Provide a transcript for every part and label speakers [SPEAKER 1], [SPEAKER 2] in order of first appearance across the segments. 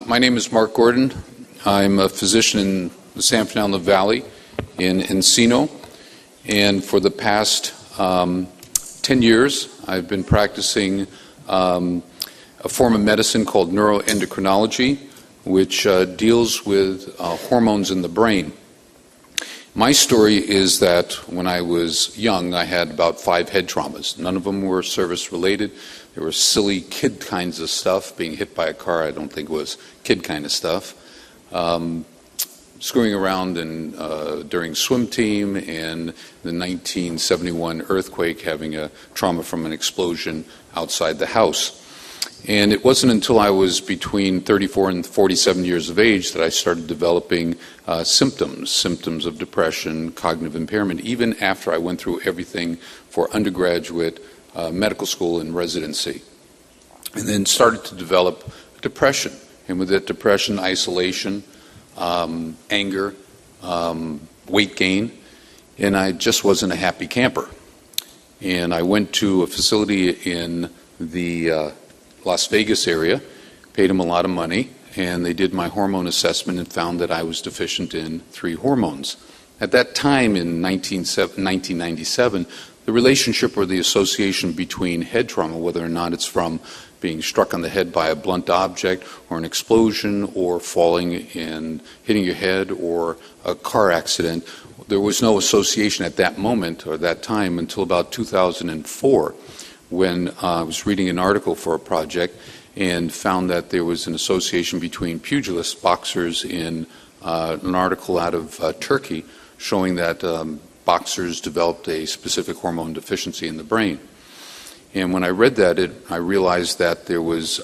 [SPEAKER 1] My name is Mark Gordon. I'm a physician in the San Fernando Valley in Encino, and for the past 10 years I've been practicing a form of medicine called neuroendocrinology, which deals with hormones in the brain. My story is that when I was young, I had about 5 head traumas. None of them were service-related. They were silly kid kinds of stuff. Being hit by a car, I don't think was kid kind of stuff. Screwing around during swim team, and the 1971 earthquake, having a trauma from an explosion outside the house. And it wasn't until I was between 34 and 47 years of age that I started developing symptoms of depression, cognitive impairment, even after I went through everything for undergraduate medical school and residency. And then started to develop depression. And with that depression, isolation, anger, weight gain, and I just wasn't a happy camper. And I went to a facility in the Las Vegas area, paid them a lot of money, and they did my hormone assessment and found that I was deficient in 3 hormones. At that time in 1997, the relationship or the association between head trauma, whether or not it's from being struck on the head by a blunt object or an explosion or falling and hitting your head or a car accident, there was no association at that moment or that time until about 2004. When I was reading an article for a project and found that there was an association between pugilists, boxers, in an article out of Turkey showing that boxers developed a specific hormone deficiency in the brain. And when I read that, I realized that there was,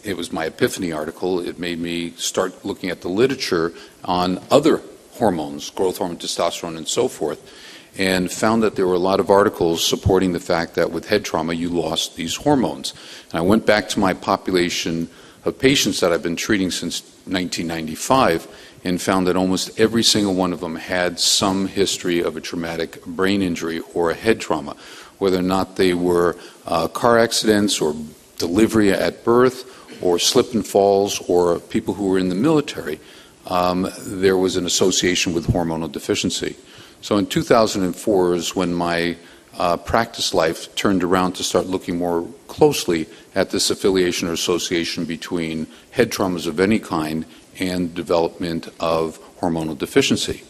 [SPEAKER 1] it was my epiphany article. It made me start looking at the literature on other hormones, growth hormone, testosterone, and so forth, and found that there were a lot of articles supporting the fact that with head trauma you lost these hormones. And I went back to my population of patients that I've been treating since 1995 and found that almost every single one of them had some history of a traumatic brain injury or a head trauma, whether or not they were car accidents or delivery at birth or slip and falls or people who were in the military. There was an association with hormonal deficiency. So in 2004 is when my practice life turned around to start looking more closely at this affiliation or association between head traumas of any kind and development of hormonal deficiency.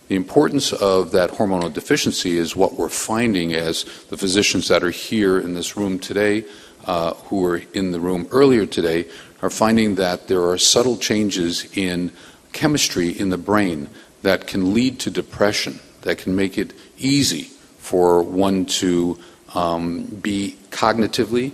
[SPEAKER 1] The importance of that hormonal deficiency is what we're finding as the physicians that are here in this room today, who were in the room earlier today, are finding that there are subtle changes in chemistry in the brain that can lead to depression, that can make it easy for one to be cognitively,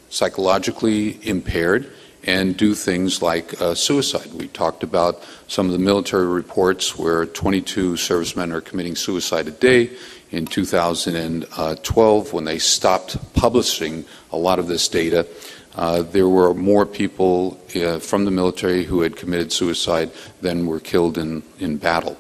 [SPEAKER 1] psychologically impaired and do things like suicide. We talked about some of the military reports where 22 servicemen are committing suicide a day. In 2012, when they stopped publishing a lot of this data, there were more people from the military who had committed suicide than were killed in battle.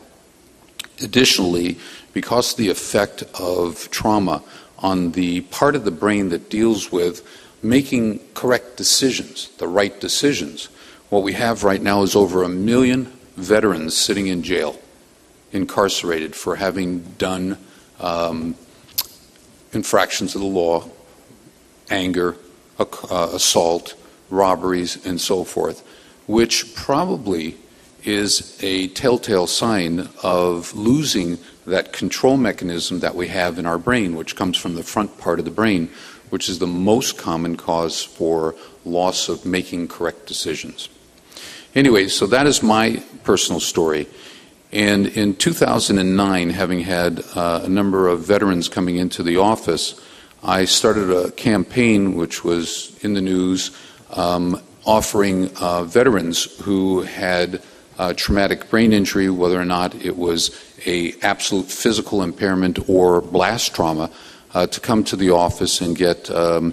[SPEAKER 1] Additionally, because of the effect of trauma on the part of the brain that deals with making correct decisions, the right decisions, what we have right now is over 1 million veterans sitting in jail, incarcerated for having done infractions of the law, anger, assault, robberies, and so forth, which probably is a telltale sign of losing that control mechanism that we have in our brain, which comes from the front part of the brain, which is the most common cause for loss of making correct decisions. Anyway, so that is my personal story. And in 2009, having had a number of veterans coming into the office, I started a campaign which was in the news offering veterans who had traumatic brain injury, whether or not it was a absolute physical impairment or blast trauma, to come to the office and get a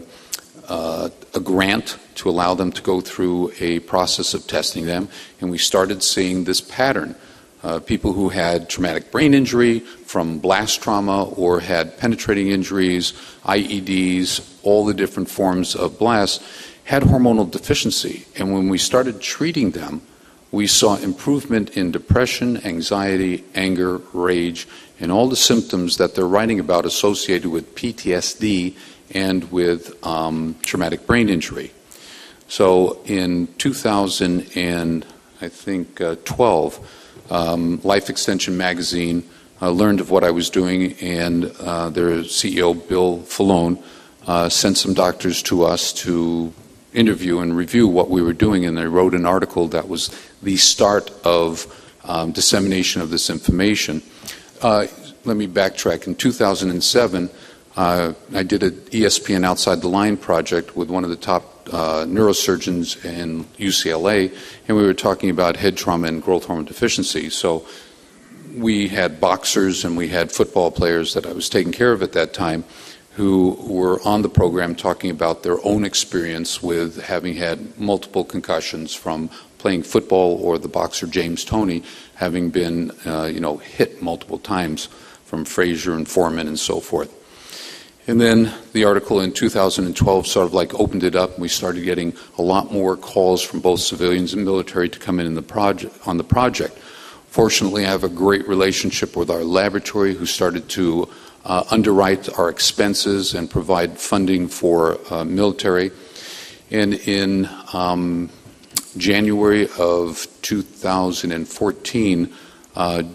[SPEAKER 1] grant to allow them to go through a process of testing them. And we started seeing this pattern. People who had traumatic brain injury from blast trauma or had penetrating injuries, IEDs, all the different forms of blasts, had hormonal deficiency. And when we started treating them, we saw improvement in depression, anxiety, anger, rage, and all the symptoms that they're writing about associated with PTSD and with traumatic brain injury. So in 2012, Life Extension magazine learned of what I was doing, and their CEO, Bill Falone, sent some doctors to us to interview and review what we were doing, and they wrote an article that was the start of dissemination of this information. Let me backtrack. In 2007, I did an ESPN Outside the Line project with one of the top neurosurgeons in UCLA, and we were talking about head trauma and growth hormone deficiency. So we had boxers and we had football players that I was taking care of at that time who were on the program talking about their own experience with having had multiple concussions from playing football, or the boxer James Toney having been hit multiple times from Frazier and Foreman and so forth. And then the article in 2012 sort of like opened it up, and we started getting a lot more calls from both civilians and military to come in the project. Fortunately, I have a great relationship with our laboratory, who started to underwrite our expenses and provide funding for military. And in January of 2014,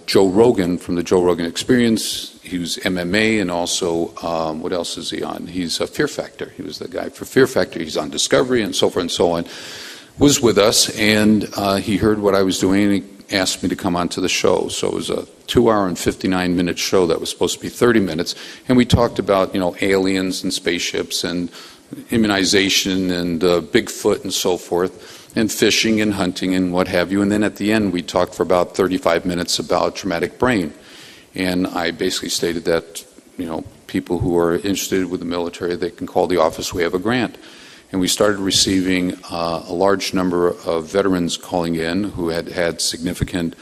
[SPEAKER 1] Joe Rogan from the Joe Rogan Experience, he was MMA, and also, what else is he on? He's a Fear Factor. He was the guy for Fear Factor. He's on Discovery and so forth and so on. Was with us, and he heard what I was doing, and he asked me to come onto the show. So it was a 2-hour and 59-minute show that was supposed to be 30 minutes, and we talked about, aliens and spaceships and immunization and Bigfoot and so forth, and fishing and hunting and what have you. And then at the end, we talked for about 35 minutes about traumatic brain. And I basically stated that, people who are interested with the military, they can call the office. We have a grant. And we started receiving a large number of veterans calling in who had had significant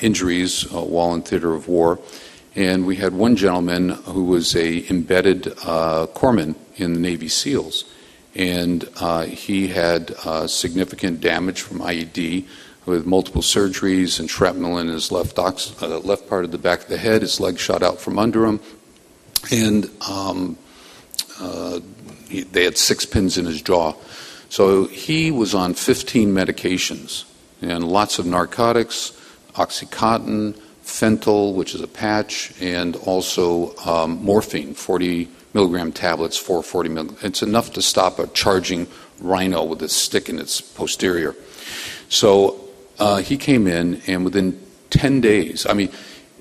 [SPEAKER 1] injuries while in theater of war. And we had one gentleman who was a embedded corpsman in the Navy SEALs. And he had significant damage from IED with multiple surgeries and shrapnel in his left part of the back of the head. His leg shot out from under him. And they had 6 pins in his jaw. So he was on 15 medications and lots of narcotics, Oxycontin, Fentanyl, which is a patch, and also morphine, 40 milligram tablets, 440 milligrams. It's enough to stop a charging rhino with a stick in its posterior. So he came in, and within 10 days,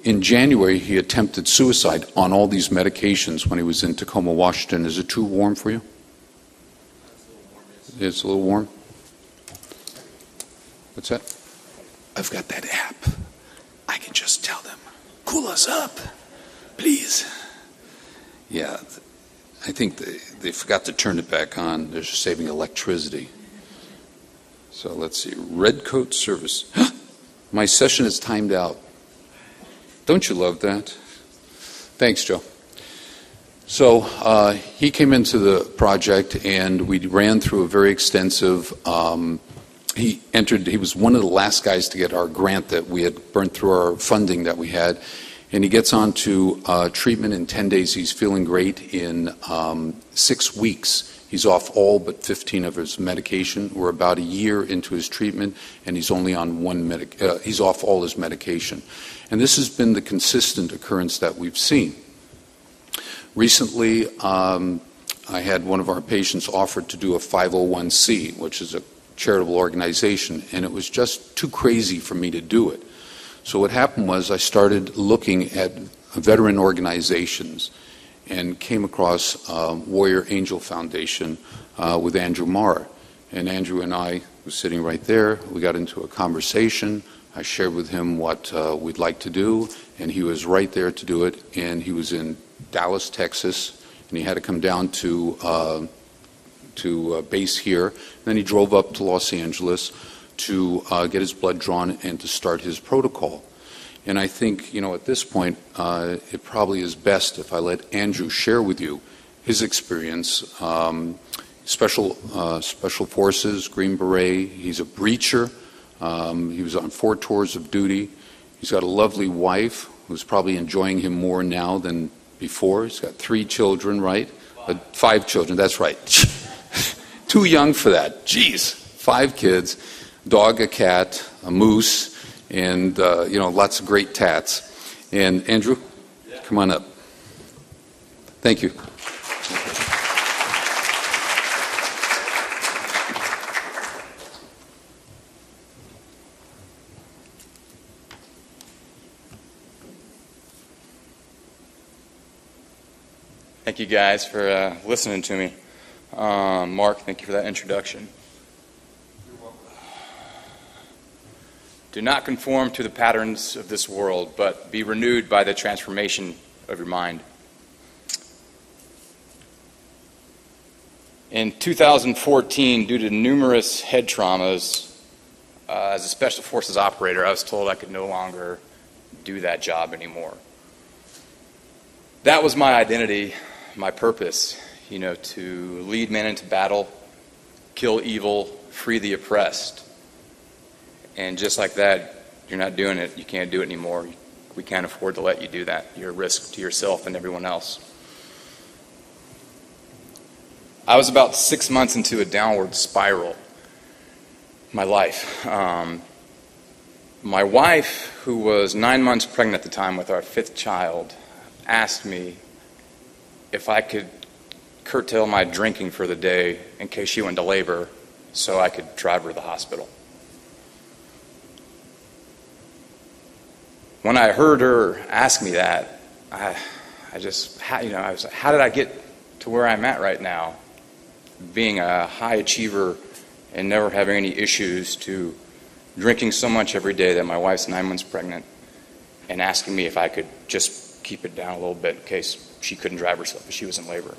[SPEAKER 1] in January, he attempted suicide on all these medications when he was in Tacoma, Washington. Is it too warm for you? It's a little warm. What's that? I've got that app. I can just tell them, cool us up, please. Yeah, I think they forgot to turn it back on. They're just saving electricity. So let's see. Redcoat service. My session is timed out. Don't you love that? Thanks, Joe. So he came into the project, and we ran through a very extensive. He was one of the last guys to get our grant that we had burned through our funding that we had. And he gets on to treatment in 10 days. He's feeling great. In 6 weeks, he's off all but 15 of his medication. We're about a year into his treatment, and he's only on he's off all his medication. And this has been the consistent occurrence that we've seen. Recently, I had one of our patients offered to do a 501c, which is a charitable organization, and it was just too crazy for me to do it. So what happened was I started looking at veteran organizations and came across Warrior Angel Foundation with Andrew Marr. And Andrew and I was sitting right there. We got into a conversation. I shared with him what we'd like to do, and he was right there to do it. And he was in Dallas, Texas, and he had to come down to base here. Then he drove up to Los Angeles to get his blood drawn and to start his protocol. And I think, at this point, it probably is best if I let Andrew share with you his experience. Special Forces, Green Beret. He's a breacher. He was on 4 tours of duty. He's got a lovely wife who's probably enjoying him more now than before. He's got 3 children, right? 5 children, that's right. Too young for that. Jeez. 5 kids, dog, a cat, a moose, and lots of great tats. And Andrew, come on up. Thank you.
[SPEAKER 2] Thank you guys for listening to me. Mark, thank you for that introduction. You're welcome. Do not conform to the patterns of this world, but be renewed by the transformation of your mind. In 2014, due to numerous head traumas, as a Special Forces operator, I was told I could no longer do that job anymore. That was my identity, my purpose, to lead men into battle, kill evil, free the oppressed. And just like that, you're not doing it. You can't do it anymore. We can't afford to let you do that. You're a risk to yourself and everyone else. I was about 6 months into a downward spiral in my life. My wife, who was 9 months pregnant at the time with our 5th child, asked me if I could curtail my drinking for the day in case she went into labor so I could drive her to the hospital. When I heard her ask me that, I was like, how did I get to where I'm at right now? Being a high achiever and never having any issues, to drinking so much every day that my wife's 9 months pregnant and asking me if I could just keep it down a little bit in case she couldn't drive herself if she was in labor.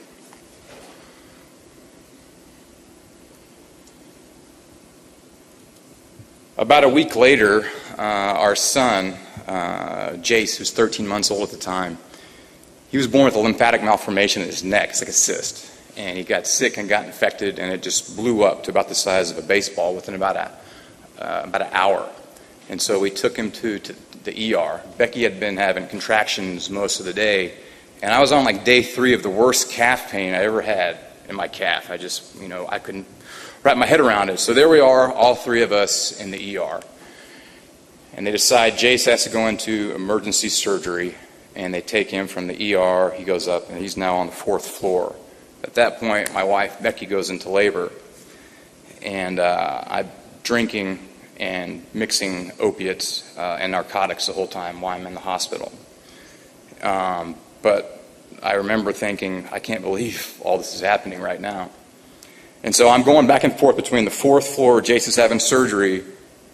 [SPEAKER 2] About a week later, our son, Jace, who's 13 months old at the time, he was born with a lymphatic malformation in his neck. It's like a cyst. And he got sick and got infected, and it just blew up to about the size of a baseball within about an hour. And so we took him to the ER. Becky had been having contractions most of the day, and I was on like day 3 of the worst calf pain I ever had in my calf. I couldn't wrap my head around it. So there we are, all 3 of us in the ER. And they decide Jace has to go into emergency surgery, and they take him from the ER. He goes up, and he's now on the 4th floor. At that point, my wife, Becky, goes into labor, and I'm drinking and mixing opiates and narcotics the whole time while I'm in the hospital. But I remember thinking, I can't believe all this is happening right now. And so I'm going back and forth between the 4th floor, Jason's having surgery,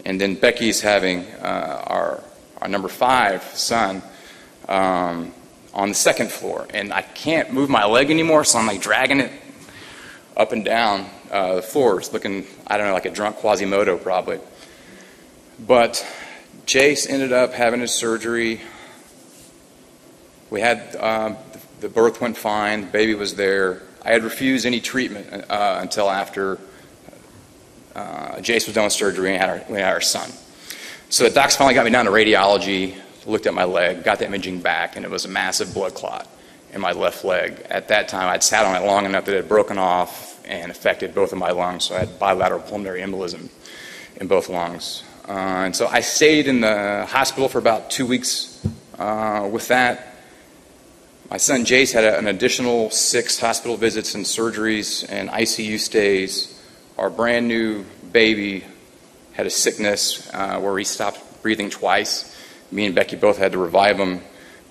[SPEAKER 2] and then Becky's having our number 5 son on the 2nd floor. And I can't move my leg anymore, so I'm like dragging it up and down the floors, looking, I don't know, like a drunk Quasimodo probably. But Jace ended up having his surgery. We had, the birth went fine, the baby was there. I had refused any treatment until after Jace was done with surgery and we had our son. So the docs finally got me down to radiology, looked at my leg, got the imaging back, and it was a massive blood clot in my left leg. At that time, I'd sat on it long enough that it had broken off and affected both of my lungs, so I had bilateral pulmonary embolism in both lungs. And so I stayed in the hospital for about 2 weeks with that. My son Jace had an additional 6 hospital visits and surgeries and ICU stays. Our brand new baby had a sickness where he stopped breathing twice. Me and Becky both had to revive him,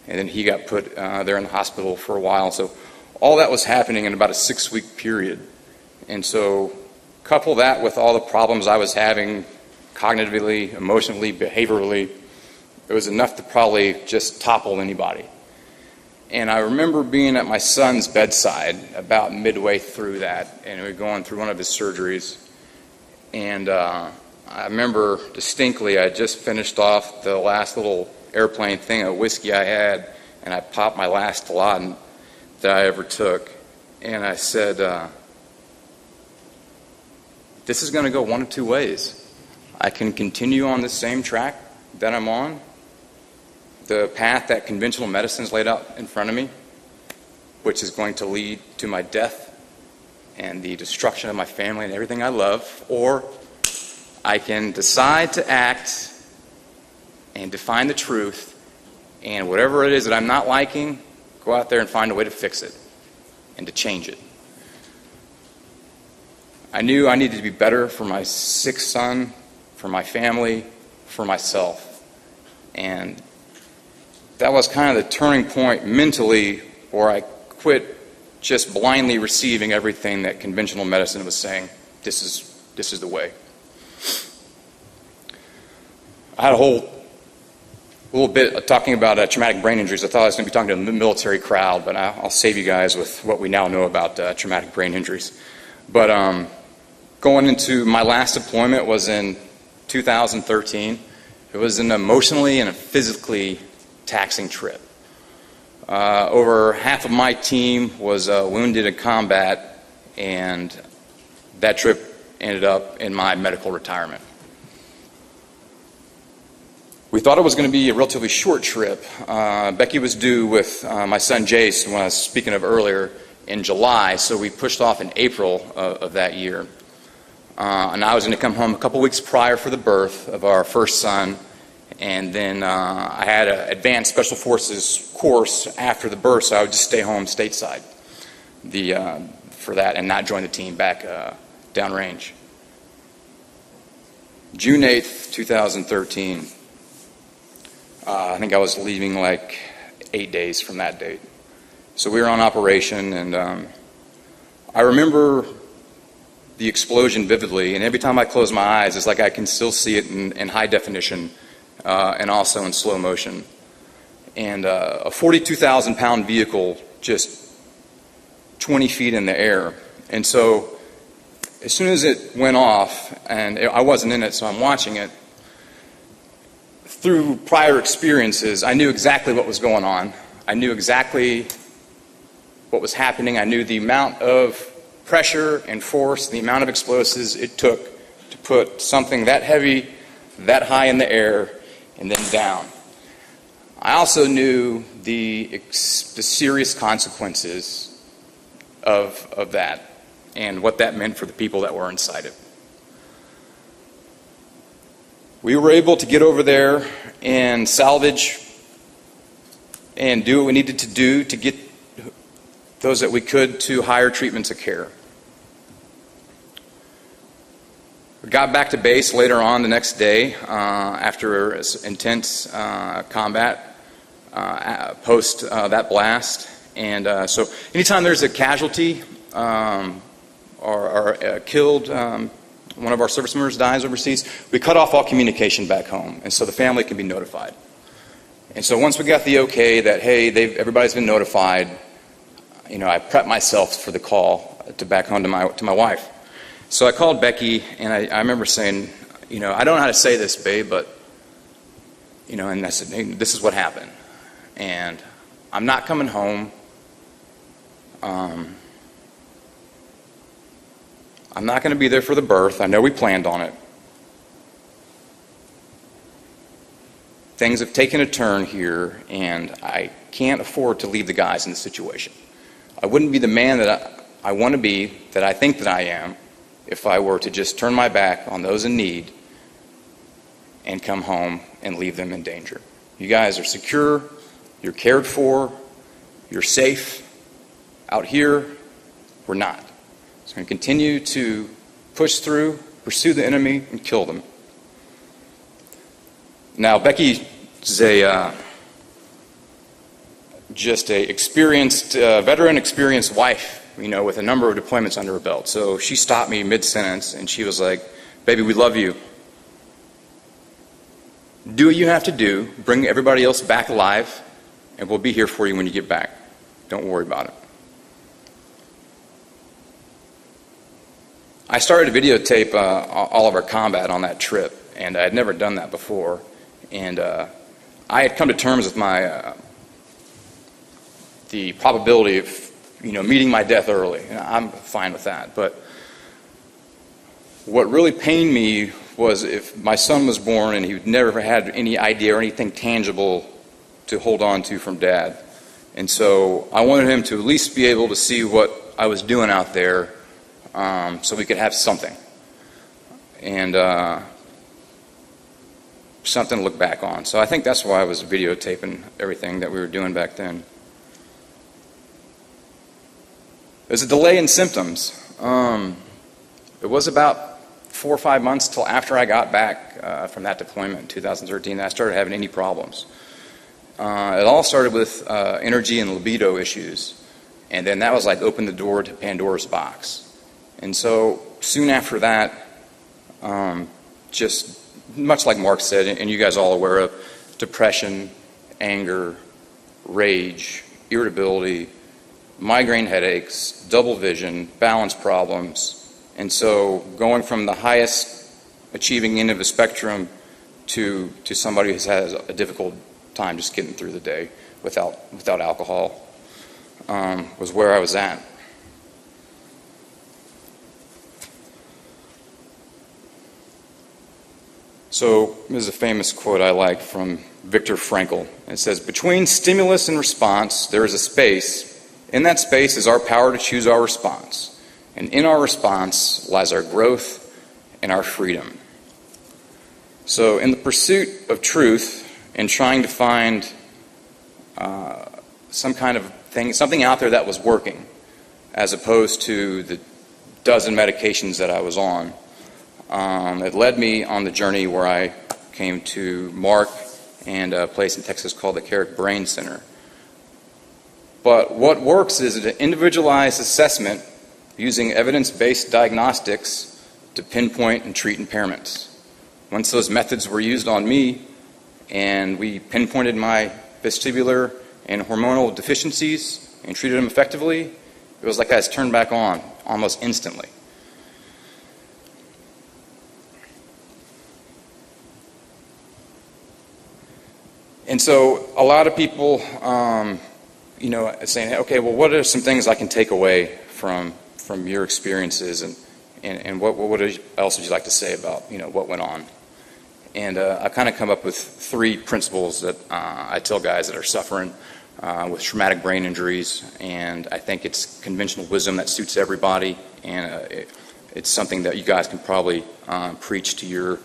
[SPEAKER 2] and then he got put there in the hospital for a while. So all that was happening in about a 6-week period. And so couple that with all the problems I was having cognitively, emotionally, behaviorally, it was enough to probably just topple anybody. And I remember being at my son's bedside about midway through that, and we were going through one of his surgeries. And I remember distinctly, I had just finished off the last little airplane thing of whiskey I had, and I popped my last Dilaudid that I ever took. And I said, this is going to go one of two ways. I can continue on the same track that I'm on, the path that conventional medicine's laid out in front of me, which is going to lead to my death and the destruction of my family and everything I love, or I can decide to act and define the truth, and whatever it is that I'm not liking, go out there and find a way to fix it and to change it. I knew I needed to be better for my sick son, for my family, for myself. And that was kind of the turning point mentally where I quit just blindly receiving everything that conventional medicine was saying. This is the way. I had a whole little bit talking about traumatic brain injuries. I thought I was going to be talking to a military crowd, but I'll save you guys with what we now know about traumatic brain injuries. But going into my last deployment was in 2013. It was an emotionally and a physically taxing trip. Over half of my team was wounded in combat, and that trip ended up in my medical retirement. We thought it was going to be a relatively short trip. Becky was due with my son Jace, when I was speaking of earlier, in July, so we pushed off in April of that year. And I was going to come home a couple weeks prior for the birth of our first son, and then I had an advanced special forces course after the birth, so I would just stay home stateside for that and not join the team back downrange. June 8th, 2013. I think I was leaving like 8 days from that date. So we were on operation, and I remember the explosion vividly, and every time I close my eyes, it's like I can still see it in high definition and also in slow motion. And a 42,000-pound vehicle just 20 feet in the air. And so as soon as it went off, and I wasn't in it, so I'm watching it, through prior experiences, I knew exactly what was going on. I knew exactly what was happening. I knew the amount of pressure and force, the amount of explosives it took to put something that heavy, that high in the air, and then down. I also knew the serious consequences of that and what that meant for the people that were inside it. We were able to get over there and salvage and do what we needed to do to get those that we could to higher treatments of care. We got back to base later on the next day after intense combat post that blast. And so anytime there's a casualty or killed, one of our service members dies overseas, we cut off all communication back home, and so the family can be notified. And so once we got the okay that, hey, everybody's been notified, I prepped myself for the call to back home to my wife. So I called Becky, and I remember saying, I don't know how to say this, babe, but, and I said, hey, this is what happened. And I'm not coming home. I'm not going to be there for the birth. I know we planned on it. Things have taken a turn here, and I can't afford to leave the guys in this situation. I wouldn't be the man that I want to be, that I think that I am, if I were to just turn my back on those in need and come home and leave them in danger. You guys are secure, you're cared for, you're safe. Out here, we're not. So we're going to continue to push through, pursue the enemy, and kill them. Now, Becky's just a experienced, veteran experienced wife, with a number of deployments under her belt. So she stopped me mid-sentence, and she was like, baby, we love you. Do what you have to do. Bring everybody else back alive, and we'll be here for you when you get back. Don't worry about it. I started to videotape all of our combat on that trip, and I had never done that before. And I had come to terms with the probability of, meeting my death early. And I'm fine with that. But what really pained me was if my son was born and he never had any idea or anything tangible to hold on to from Dad. And so I wanted him to at least be able to see what I was doing out there, so we could have something. And something to look back on. So I think that's why I was videotaping everything that we were doing back then. There's a delay in symptoms. It was about 4 or 5 months till after I got back from that deployment in 2013 that I started having any problems. It all started with energy and libido issues, and then that was like open the door to Pandora's box. And so soon after that, just much like Mark said, and you guys all aware of, depression, anger, rage, irritability, migraine headaches, double vision, balance problems. And so going from the highest achieving end of the spectrum to somebody who has a difficult time just getting through the day without alcohol was where I was at. So there's a famous quote I like from Viktor Frankl. It says, "Between stimulus and response, there is a space. In that space is our power to choose our response. And in our response lies our growth and our freedom." So in the pursuit of truth and trying to find some kind of thing, something out there that was working, as opposed to the dozen medications that I was on, it led me on the journey where I came to Mark and a place in Texas called the Carrick Brain Center. But what works is an individualized assessment using evidence-based diagnostics to pinpoint and treat impairments. Once those methods were used on me and we pinpointed my vestibular and hormonal deficiencies and treated them effectively, it was like I was turned back on almost instantly. And so a lot of people, saying, okay, well, what are some things I can take away from your experiences, and what else would you like to say about, what went on? And I kind of come up with 3 principles that I tell guys that are suffering with traumatic brain injuries, and I think it's conventional wisdom that suits everybody, and it's something that you guys can probably preach to your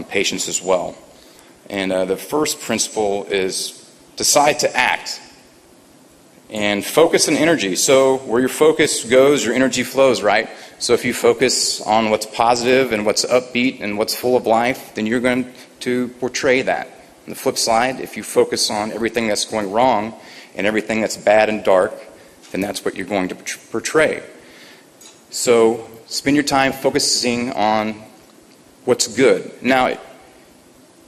[SPEAKER 2] patients as well. And the first principle is decide to act and focus on energy. So where your focus goes, your energy flows, right? So if you focus on what's positive and what's upbeat and what's full of life, then you're going to portray that. On the flip side, if you focus on everything that's going wrong and everything that's bad and dark, then that's what you're going to portray. So spend your time focusing on what's good. Now,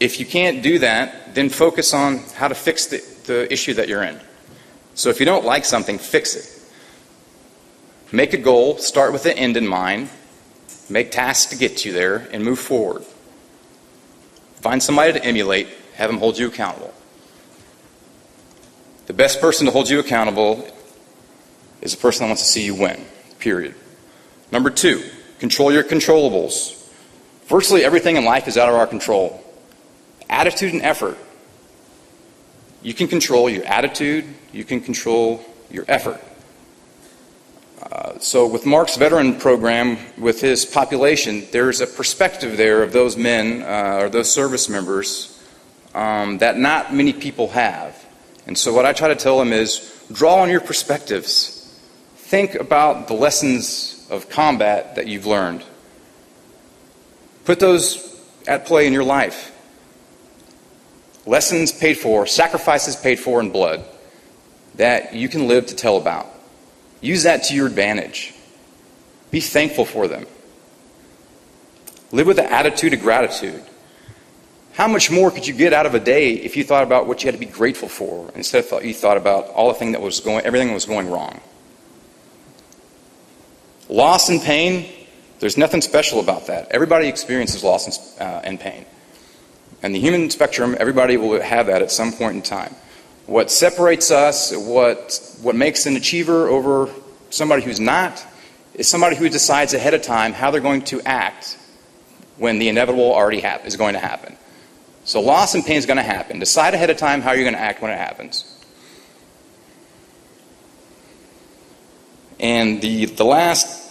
[SPEAKER 2] if you can't do that, then focus on how to fix the issue that you're in. So if you don't like something, fix it. Make a goal, start with the end in mind, make tasks to get you there, and move forward. Find somebody to emulate, have them hold you accountable. The best person to hold you accountable is the person that wants to see you win, period. Number 2, control your controllables. Virtually everything in life is out of our control. Attitude and effort. You can control your attitude, you can control your effort. So with Mark's veteran program, with his population, there's a perspective there of those men or those service members that not many people have. And so what I try to tell them is draw on your perspectives. Think about the lessons of combat that you've learned. Put those at play in your life. Lessons paid for, sacrifices paid for in blood that you can live to tell about. Use that to your advantage. Be thankful for them. Live with the attitude of gratitude. How much more could you get out of a day if you thought about what you had to be grateful for instead of you thought about all the thing that was everything that was going wrong? Loss and pain, there's nothing special about that. Everybody experiences loss and pain. And the human spectrum, everybody will have that at some point in time. What separates us, what makes an achiever over somebody who's not, is somebody who decides ahead of time how they're going to act when the inevitable already is going to happen. So loss and pain is going to happen. Decide ahead of time how you're going to act when it happens. And the last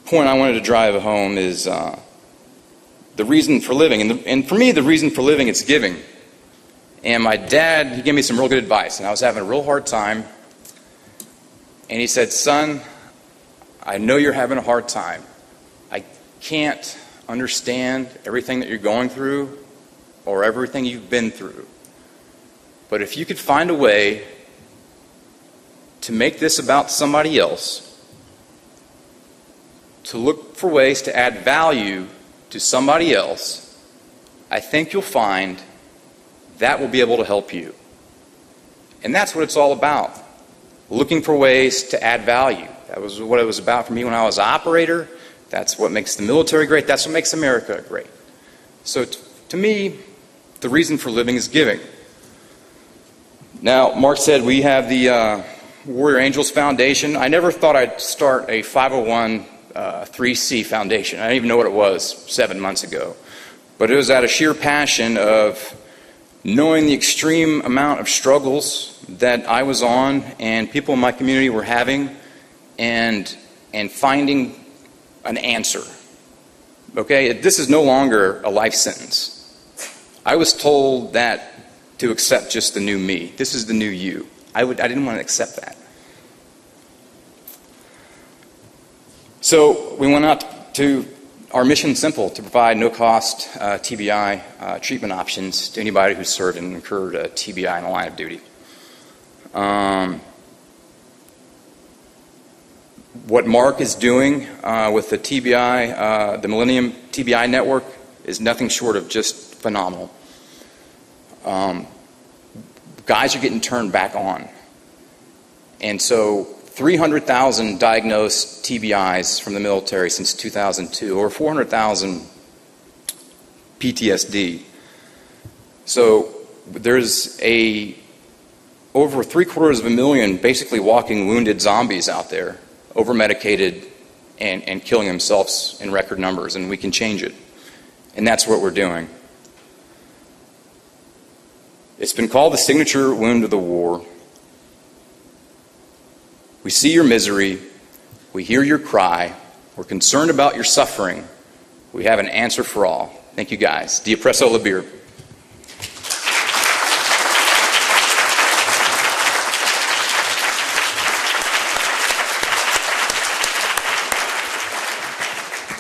[SPEAKER 2] point I wanted to drive home is the reason for living. And for me, the reason for living is giving. And my dad, he gave me some real good advice, and I was having a real hard time. And he said, son, I know you're having a hard time. I can't understand everything that you're going through or everything you've been through. But if you could find a way to make this about somebody else, to look for ways to add value to somebody else, I think you'll find that will be able to help you. And that's what it's all about. Looking for ways to add value. That was what it was about for me when I was an operator. That's what makes the military great. That's what makes America great. So to me, the reason for living is giving. Now, Mark said we have the Warrior Angels Foundation. I never thought I'd start a 501(c)(3) foundation. I didn't even know what it was 7 months ago. But it was out of sheer passion of knowing the extreme amount of struggles that I was on and people in my community were having, and finding an answer. Okay, this is no longer a life sentence. I was told that to accept just the new me. This is the new you. I didn't want to accept that. So we went out to our mission simple, to provide no-cost TBI treatment options to anybody who served and incurred a TBI in the line of duty. What Mark is doing with the TBI, the Millennium TBI Network, is nothing short of just phenomenal. Guys are getting turned back on. And so 300,000 diagnosed TBIs from the military since 2002, or 400,000 PTSD. So there's over 750,000 basically walking wounded zombies out there, over-medicated and killing themselves in record numbers, and we can change it. And that's what we're doing. It's been called the signature wound of the war. We see your misery. We hear your cry. We're concerned about your suffering. We have an answer for all. Thank you, guys. Di Oppresso Labir.